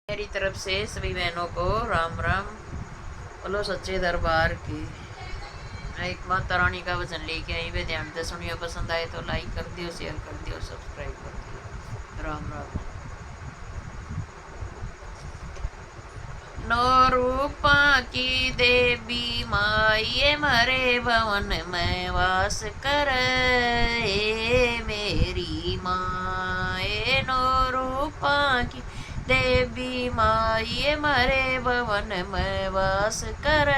मेरी तरफ से सभी बहनों को राम राम। बोलो सच्चे दरबार की। मैं एक माता रानी का वचन लेके आई वे, ध्यान से सुनियो। पसंद आए तो लाइक कर दियो, शेयर कर दियो, सब्सक्राइब कर दियो। राम राम। नौ रूपा की देवी माए मरे भवन में वास कर मेरी माए। नौ रूपा की देवी माए मरे भवन में वास कर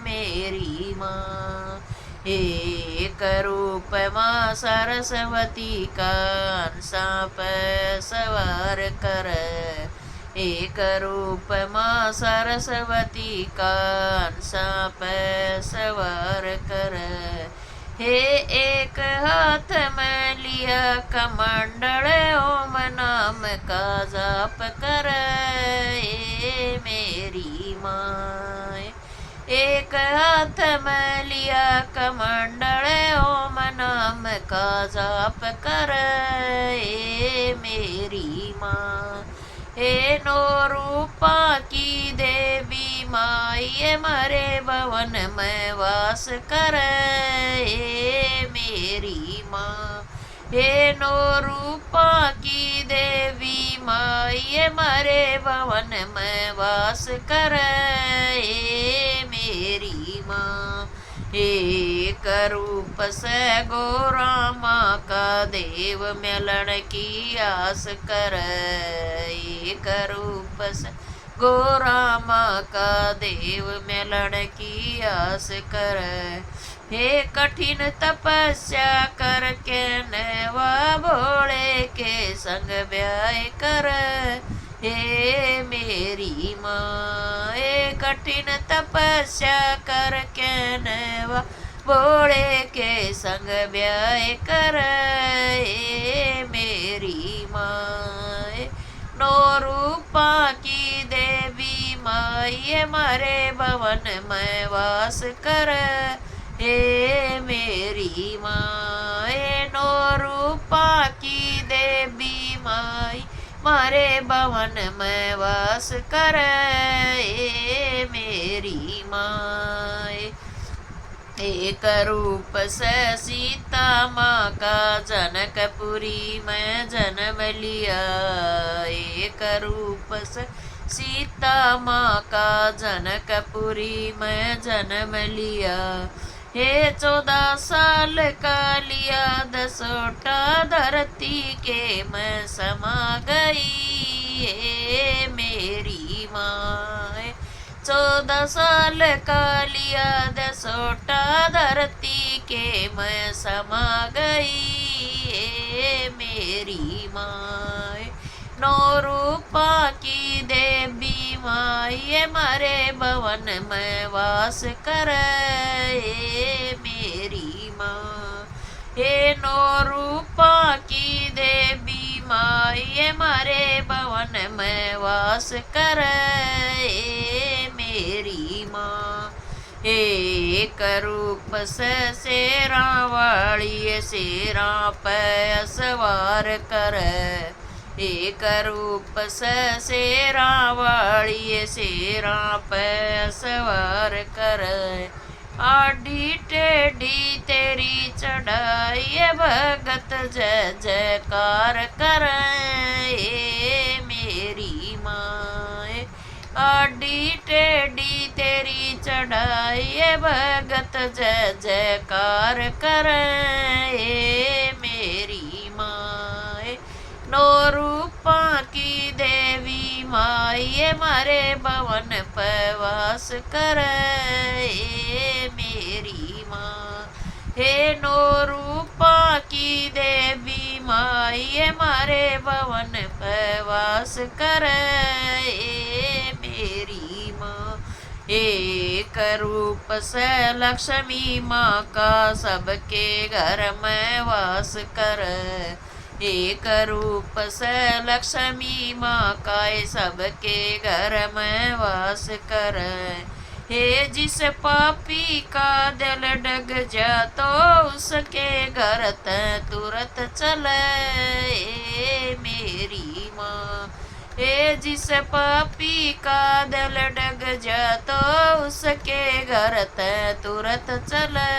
मेरी माँ। एक रूप माँ सरस्वती का अंसा पे सवार कर। एक रूप माँ सरस्वती का अंसा पे सवार कर। हे एक हाथ में लिया कमंडल ओम नाम का जाप कर मेरी माँ। एक हाथ में लिया कमंडल ओम नाम का जाप कर मेरी माँ। हे नो रूपा की देवी माई मरे भवन में वास कर मेरी माँ। हे नो रूपा की देवी माई मरे भवन में वास कर मेरी माँ। एक रूप से गोरामा का देव मिलन की आस कर। एक रूप से गोरामा का देव मिलन की आस कर। हे कठिन तपस्या करके नवा भोले के संग ब्याह कर हे मेरी माँ। हे कठिन तपस्या करके नवा भोले के संग ब्याह कर हे मेरी माँ। नौ रूपा की देवी माई मरे भवन में वास कर हे मेरी माँ। नौ रूपा की देवी माई मारे भवन में वास कर हे मेरी माँ। एक रूप से सीता माँ का जनकपुरी में जन्म लिया। एक रूप से सीता माँ का जनकपुरी में जन्म लिया। हे 14 साल का लिया दसोटा धरती के मैं समा गई हे मेरी माँ। 14 साल का लिया दसोटा धरती के मैं समा गई हे मेरी माँ। नौ रूपा की देवी माई मरे भवन में वास कर हे मेरी माँ। हे नौ रूपा की देवी माई मरे भवन में वास कर हे मेरी माँ। एक रूप से शेरा वाली शेरा पे सवार कर। एक रूप से शेरा वाली शेरा पे सवार कर। आडी टेढ़ी तेरी चढ़ाई भगत जय जयकार कर मेरी माँ। आडी टेढ़ी तेरी चढ़ाई भगत जय जयकार कर मेरी माँ। नौ रूपा की देवी माई मरे भवन पे वास कर मेरी माँ। हे नौ रूपा की देवी माई मरे भवन पे वास कर मेरी माँ। एक रूप से लक्ष्मी माँ का सबके घर में वास कर। एक रूप से लक्ष्मी माँ का सबके घर में वास कर। हे जिस पापी का दिल डग जा तो उसके घर तुरंत चले मेरी माँ। हे जिस पापी का दिल डग जा तो उसके घर ते तुरंत चले।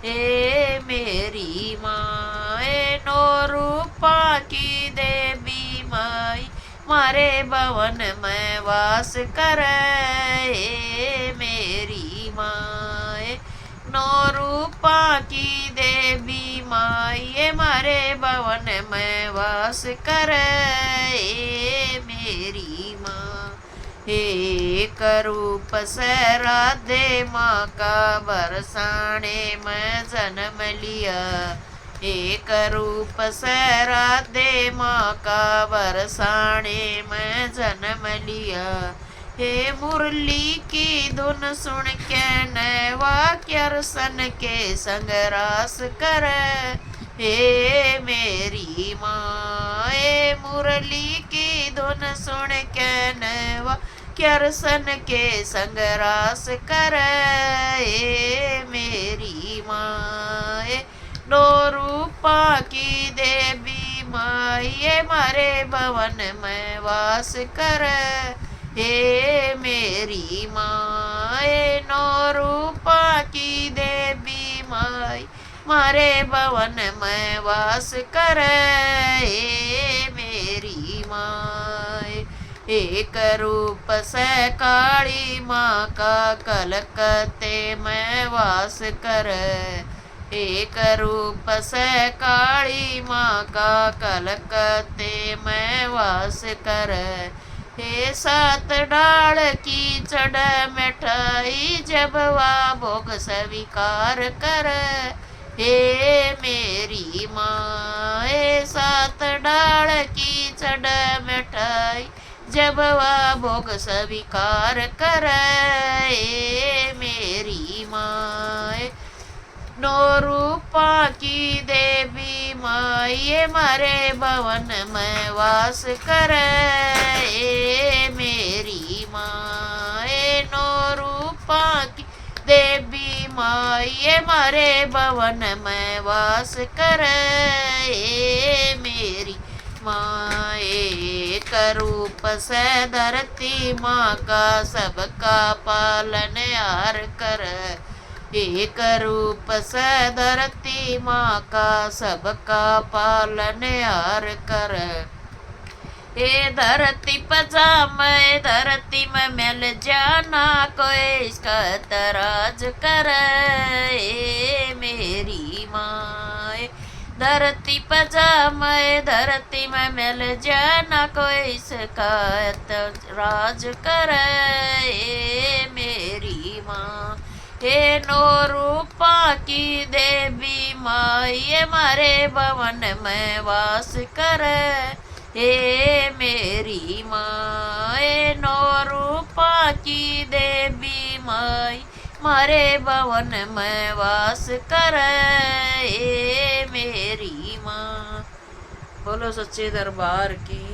हे मेरी माँ नौ रूपा की देवी माई मारे भवन में वास करे। हे मेरी माँ नौ रूपा की देवी माई मारे भवन में वास करे। हे मेरी माँ एक रूप से राधे माँ का बरसाने में जन्म लिया। एक रूप से राधे माँ का बरसाने में जन्म लिया। हे मुरली की धुन सुन के नैवा कृष्ण के संग रास करे। हे मेरी माँ मुरली की धुन सुन के नैवा कृष्ण के संग रास करे। हे मेरी माँ नौ रूपा की देवी माँ मारे भवन में वास करे। हे मेरी माँ नौ रूपा की देवी माई मारे भवन में वास करे। हे मेरी माँ एक रूप से काली माँ का कलकत्ते में वास करे। एक रूप से काली माँ का कलकत्ते में वास करे। हे सात डाल की चढ़ मिठाई जब वह भोग स्वीकार करे। हे मेरी माँ सात डाल की चढ़ मिठाई जब वह भोग स्वीकार करे। हे मेरी माँ नौ रूपा की देवी माँ मारे भवन में वास करे। हे मेरी माँ नौ रूपा की देवी माँ मारे भवन में वास करे। हे मेरी माँ एक रूप से धरती माँ का सबका पालन हार करे। एक रूप से धरती माँ का सबका पालन हार कर। हे धरती पजा मैं धरती में मिल जाना कोई इसका तराज कर। हे मेरी माँ धरती पजा मैं धरती में मिल जाना कोई इसका राज कर। हे मेरी माँ हे नौ रूपा की देवी माँ मारे भवन में वास करे। हे मेरी माँ नौ रूपा की देवी माँ मारे भवन में वास करे। हे मेरी माँ। बोलो सच्चे दरबार की।